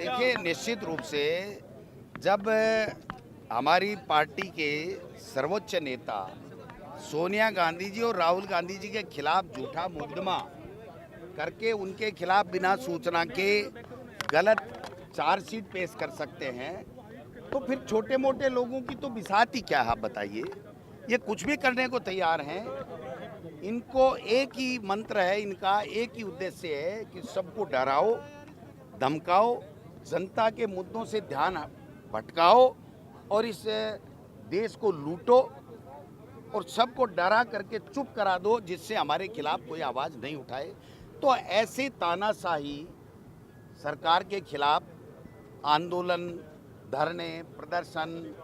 देखिए, निश्चित रूप से जब हमारी पार्टी के सर्वोच्च नेता सोनिया गांधी जी और राहुल गांधी जी के खिलाफ झूठा मुकदमा करके उनके खिलाफ बिना सूचना के गलत चार्जशीट पेश कर सकते हैं, तो फिर छोटे मोटे लोगों की तो बिसात ही क्या है, आप बताइए। ये कुछ भी करने को तैयार हैं। इनको एक ही मंत्र है, इनका एक ही उद्देश्य है कि सबको डराओ, धमकाओ, जनता के मुद्दों से ध्यान भटकाओ और इस देश को लूटो और सबको डरा करके चुप करा दो, जिससे हमारे खिलाफ कोई आवाज़ नहीं उठाए। तो ऐसे तानाशाही सरकार के खिलाफ आंदोलन, धरने, प्रदर्शन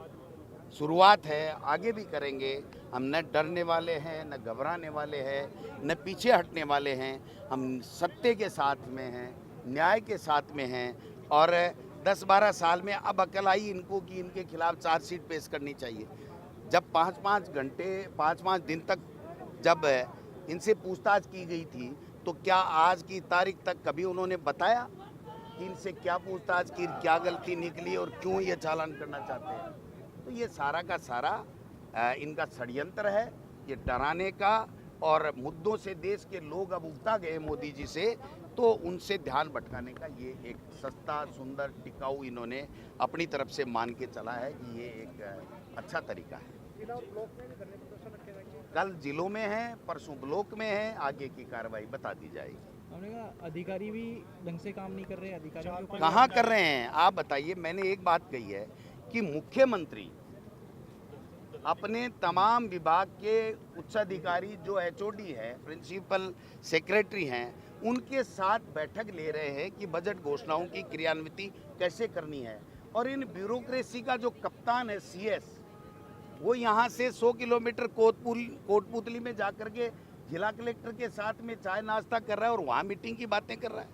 शुरुआत है, आगे भी करेंगे। हम न डरने वाले हैं, न घबराने वाले हैं, न पीछे हटने वाले हैं। हम सत्य के साथ में हैं, न्याय के साथ में हैं और 10-12 साल में अब अकल आई इनको कि इनके खिलाफ चार्जशीट पेश करनी चाहिए। जब 5-5 घंटे 5-5 दिन तक जब इनसे पूछताछ की गई थी, तो क्या आज की तारीख तक कभी उन्होंने बताया कि इनसे क्या पूछताछ की, क्या गलती निकली और क्यों ये चालान करना चाहते हैं? तो ये सारा का सारा इनका षड्यंत्र है, ये डराने का। और मुद्दों से देश के लोग अब उगता गए मोदी जी से, तो उनसे ध्यान भटकाने का ये एक सस्ता, सुंदर, टिकाऊ इन्होंने अपनी तरफ से मान के चला है कि ये एक अच्छा तरीका है। कल जिलों में है, परसों ब्लॉक में है, आगे की कार्रवाई बता दी जाएगी। हमने कहा अधिकारी भी ढंग से काम नहीं कर रहे, अधिकारियों के ऊपर कहाँ कर रहे हैं आप बताइए। मैंने एक बात कही है कि मुख्यमंत्री अपने तमाम विभाग के उच्च अधिकारी जो एचओडी है, प्रिंसिपल सेक्रेटरी हैं, उनके साथ बैठक ले रहे हैं कि बजट घोषणाओं की क्रियान्विति कैसे करनी है। और इन ब्यूरोक्रेसी का जो कप्तान है सीएस, वो यहाँ से 100 किलोमीटर कोटपुतली में जाकर के जिला कलेक्टर के साथ में चाय नाश्ता कर रहा है और वहाँ मीटिंग की बातें कर रहा है।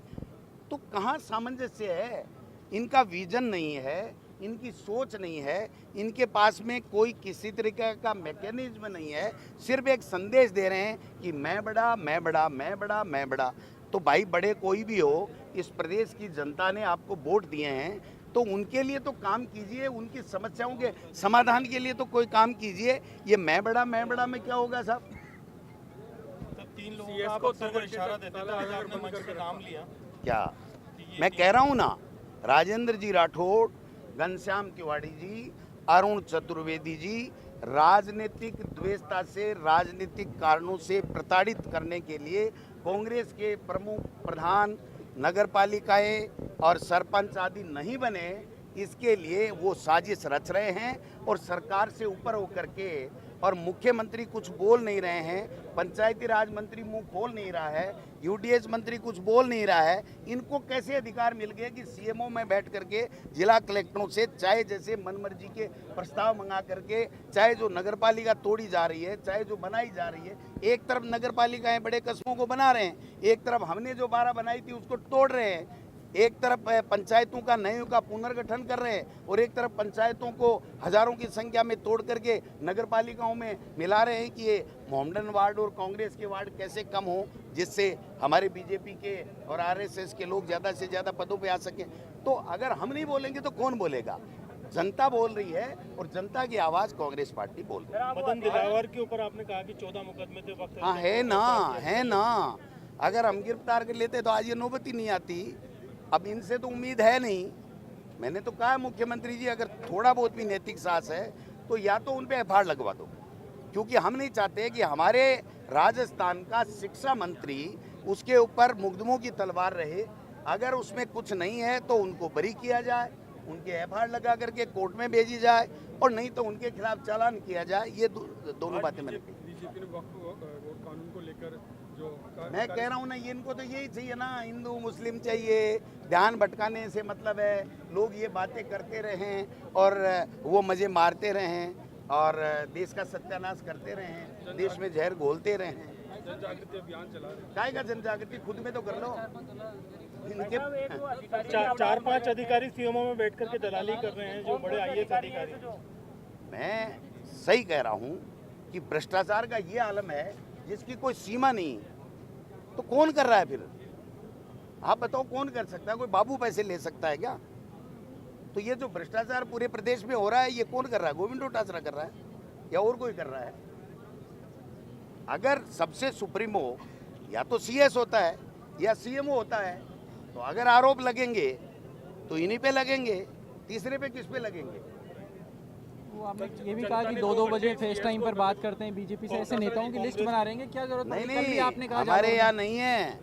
तो कहाँ सामंजस्य है? इनका विजन नहीं है, इनकी सोच नहीं है, इनके पास में कोई किसी तरीके का मैकेनिज्म नहीं है। सिर्फ एक संदेश दे रहे हैं कि मैं बड़ा, मैं बड़ा, मैं बड़ा, मैं बड़ा। तो भाई, बड़े कोई भी हो, इस प्रदेश की जनता ने आपको वोट दिए हैं, तो उनके लिए तो काम कीजिए, उनकी समस्याओं के समाधान के लिए तो कोई काम कीजिए। ये मैं बड़ा में क्या होगा साहब? तीन लोगों का आप अक्सर को इशारा देते थे, आज आपने मंच पे नाम लिया। क्या मैं कह रहा हूँ ना, राजेंद्र जी राठौड़, घनश्याम तिवारी जी, अरुण चतुर्वेदी जी राजनीतिक द्वेषता से, राजनीतिक कारणों से प्रताड़ित करने के लिए कांग्रेस के प्रमुख प्रधान, नगर पालिकाएँ और सरपंच आदि नहीं बने, इसके लिए वो साजिश रच रहे हैं। और सरकार से ऊपर होकर के और मुख्यमंत्री कुछ बोल नहीं रहे हैं, पंचायती राज मंत्री मुंह खोल नहीं रहा है, यूडीएच मंत्री कुछ बोल नहीं रहा है। इनको कैसे अधिकार मिल गए कि सीएमओ में बैठ करके जिला कलेक्टरों से चाहे जैसे मनमर्जी के प्रस्ताव मंगा करके, चाहे जो नगरपालिका तोड़ी जा रही है, चाहे जो बनाई जा रही है। एक तरफ नगरपालिकाएं बड़े कस्बों को बना रहे हैं, एक तरफ हमने जो 12 बनाई थी उसको तोड़ रहे हैं। एक तरफ पंचायतों का नयों का पुनर्गठन कर रहे हैं और एक तरफ पंचायतों को हजारों की संख्या में तोड़ करके नगर पालिकाओं में मिला रहे हैं कि ये मोहम्मडन वार्ड और कांग्रेस के वार्ड कैसे कम हो, जिससे हमारे बीजेपी के और आरएसएस के लोग ज़्यादा से ज़्यादा पदों पे आ सकें। तो अगर हम नहीं बोलेंगे तो कौन बोलेगा? जनता बोल रही है और जनता की आवाज़ कांग्रेस पार्टी बोल रही है। मदन दिलावर के ऊपर आपने कहा कि 14 मुकदमे थे वक्त। हाँ, है ना। अगर हम गिरफ्तार कर लेते तो आज ये नौबत ही नहीं आती। अब इनसे तो उम्मीद है नहीं। मैंने तो कहा मुख्यमंत्री जी, अगर थोड़ा बहुत भी नैतिक साहस है तो या तो उन पे एफआईआर लगवा दो, क्योंकि हम नहीं चाहते कि हमारे राजस्थान का शिक्षा मंत्री उसके ऊपर मुकदमों की तलवार रहे। अगर उसमें कुछ नहीं है तो उनको बरी किया जाए, उनके एफआईआर लगा करके कोर्ट में भेजी जाए, और नहीं तो उनके खिलाफ चालान किया जाए। ये दोनों बातें मैंने कही। बीजेपी ने वक्फ कानून को लेकर जो मैं कह रहा हूँ ना, इनको तो यही चाहिए ना, हिंदू मुस्लिम चाहिए। ध्यान भटकाने से मतलब है लोग ये बातें करते रहें और वो मज़े मारते रहें और देश का सत्यानाश करते रहें, देश में जहर घोलते रहें। जन जागृति अभियान चला रहे हैं। काय का जन जागृति खुद में तो कर लो। इनके 4-5 अधिकारी सीएमओ में बैठ करके दलाली कर रहे हैं, जो बड़े आईएएस अधिकारी। मैं सही कह रहा हूँ कि भ्रष्टाचार का ये आलम है जिसकी कोई सीमा नहीं। तो कौन कर रहा है फिर? आप बताओ, कौन कर सकता है? कोई बाबू पैसे ले सकता है क्या? तो ये जो भ्रष्टाचार पूरे प्रदेश में हो रहा है ये कौन कर रहा है? गोविंद डोटासरा कर रहा है या और कोई कर रहा है? अगर सबसे सुप्रीमो या तो सीएस होता है या सीएमओ होता है, तो अगर आरोप लगेंगे तो इन्हीं पे लगेंगे, तीसरे पे किस पे लगेंगे? वो आपने ये भी कहा कि 2-2 बजे फेस टाइम पर बात करते हैं बीजेपी से, ऐसे नेताओं की लिस्ट बना रहे हैं, क्या जरूरत नहीं है? कल भी नहीं, आपने कहा हमारे यहाँ नहीं है,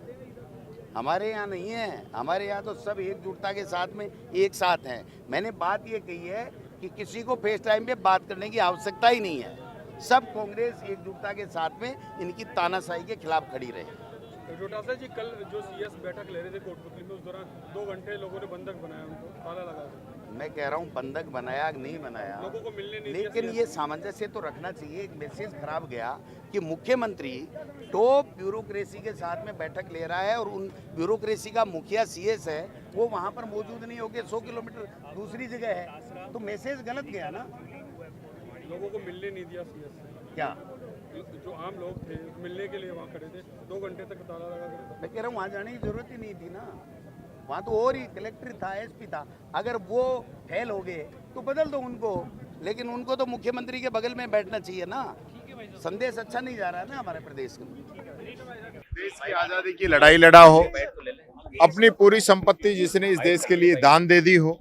हमारे यहाँ नहीं है। हमारे यहाँ तो सब एकजुटता के साथ में एक साथ हैं। मैंने बात ये कही है कि किसी को फेस टाइम पे बात करने की आवश्यकता ही नहीं है। सब कांग्रेस एकजुटता के साथ में इनकी तानाशाही के खिलाफ खड़ी रहे। डोटासरा जी, कल जो सीएस बैठक ले रहे थे कोटपुतली में, उस दौरान 2 घंटे लोगों ने बंधक बनाया, उनको ताला लगा। मैं कह रहा हूँ बंधक बनाया नहीं बनाया, लोगों को मिलने नहीं दिया। लेकिन ये सामंजस्य तो रखना चाहिए। एक मैसेज खराब गया कि मुख्यमंत्री टॉप ब्यूरोक्रेसी के साथ में बैठक ले रहा है और उन ब्यूरोक्रेसी का मुखिया सीएस है, वो वहाँ पर मौजूद नहीं होकर 100 किलोमीटर दूसरी जगह है, तो मैसेज गलत गया ना। लोगों को मिलने नहीं दिया सीएस। क्या जो आम लोग थे मिलने के लिए वहाँ खड़े थे, 2 घंटे तक ताला लगा कर। मैं कह रहा हूँ वहाँ जाने की जरूरत ही नहीं थी ना। वहाँ तो और ही कलेक्टर था, एसपी था। अगर वो फेल हो गए तो बदल दो उनको, लेकिन उनको तो मुख्यमंत्री के बगल में बैठना चाहिए ना। संदेश अच्छा नहीं जा रहा है ना हमारे प्रदेश में। देश की आजादी की लड़ाई लड़ा हो, अपनी पूरी संपत्ति जिसने इस देश के लिए दान दे दी हो।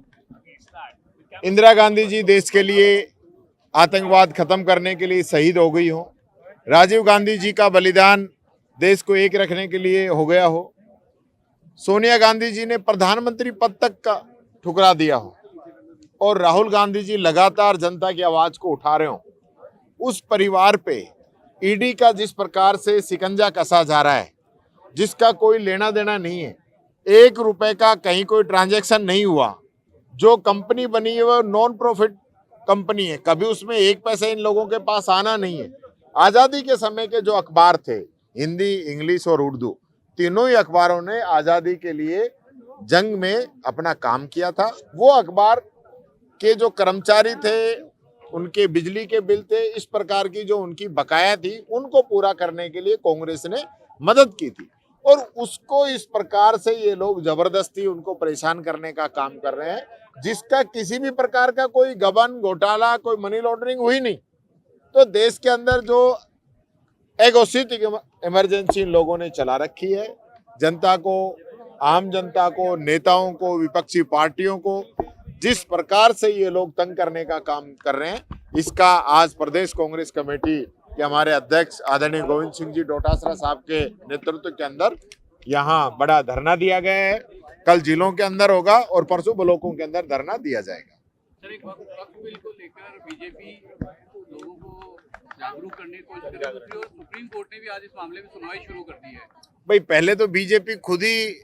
इंदिरा गांधी जी देश के लिए आतंकवाद खत्म करने के लिए शहीद हो गई हो। राजीव गांधी जी का बलिदान देश को एक रखने के लिए हो गया हो। सोनिया गांधी जी ने प्रधानमंत्री पद तक का ठुकरा दिया हो और राहुल गांधी जी लगातार जनता की आवाज को उठा रहे हो। उस परिवार पे ईडी का जिस प्रकार से शिकंजा कसा जा रहा है, जिसका कोई लेना देना नहीं है, 1 रुपए का कहीं कोई ट्रांजैक्शन नहीं हुआ, जो कंपनी बनी है वो नॉन प्रॉफिट कंपनी है, कभी उसमें 1 पैसा इन लोगों के पास आना नहीं है। आजादी के समय के जो अखबार थे, हिंदी, इंग्लिश और उर्दू, तीनों ही अखबारों ने आजादी के लिए जंग में अपना काम किया था। वो अखबार के जो कर्मचारी थे, उनके बिजली के बिल थे, इस प्रकार की जो उनकी बकाया थी, उनको पूरा करने के लिए कांग्रेस ने मदद की थी। और उसको इस प्रकार से ये लोग जबरदस्ती उनको परेशान करने का काम कर रहे हैं, जिसका किसी भी प्रकार का कोई गबन घोटाला, कोई मनी लॉन्ड्रिंग हुई नहीं। तो देश के अंदर जो एगोसिटी इमरजेंसी इन लोगों ने चला रखी है, जनता को, आम जनता को, नेताओं को, विपक्षी पार्टियों को जिस प्रकार से ये लोग तंग करने का काम कर रहे हैं, इसका आज प्रदेश कांग्रेस कमेटी के हमारे अध्यक्ष आदरणीय गोविंद सिंह जी डोटासरा साहब के नेतृत्व के अंदर यहाँ बड़ा धरना दिया गया है। कल जिलों के अंदर होगा और परसों ब्लॉकों के अंदर धरना दिया जाएगा। सर, एक वक्फ बिल को लेकर बीजेपी लोगों को जागरूक करने की कोशिश कर रही है और सुप्रीम कोर्ट ने भी आज इस मामले में सुनवाई शुरू कर दी है। भाई पहले तो बीजेपी खुद ही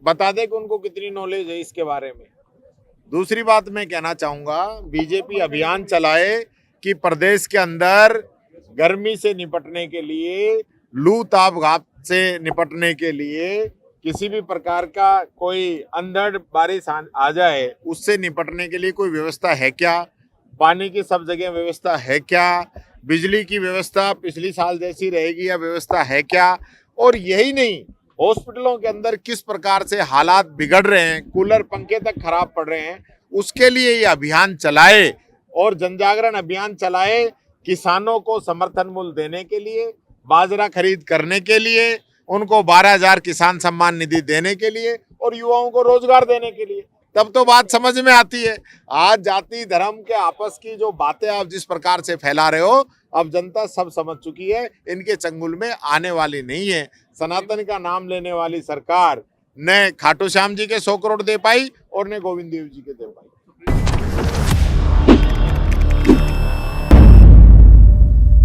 बता दे कि उनको कितनी नॉलेज है इसके बारे में। दूसरी बात मैं कहना चाहूंगा, बीजेपी अभियान चलाए कि प्रदेश के अंदर गर्मी से निपटने के लिए, लू ताप घात से निपटने के लिए, किसी भी प्रकार का कोई अंधड़ बारिश आ जाए उससे निपटने के लिए कोई व्यवस्था है क्या? पानी की सब जगह व्यवस्था है क्या? बिजली की व्यवस्था पिछली साल जैसी रहेगी या व्यवस्था है क्या? और यही नहीं, हॉस्पिटलों के अंदर किस प्रकार से हालात बिगड़ रहे हैं, कूलर पंखे तक खराब पड़ रहे हैं, उसके लिए ये अभियान चलाए और जनजागरण अभियान चलाए। किसानों को समर्थन मूल्य देने के लिए, बाजरा खरीद करने के लिए, उनको 12,000 किसान सम्मान निधि देने के लिए और युवाओं को रोजगार देने के लिए, तब तो बात समझ में आती है। आज जाति धर्म के आपस की जो बातें आप जिस प्रकार से फैला रहे हो, अब जनता सब समझ चुकी है, इनके चंगुल में आने वाली नहीं है। सनातन का नाम लेने वाली सरकार न खाटू श्याम जी के 100 करोड़ दे पाई और न गोविंद देव जी के दे पाई।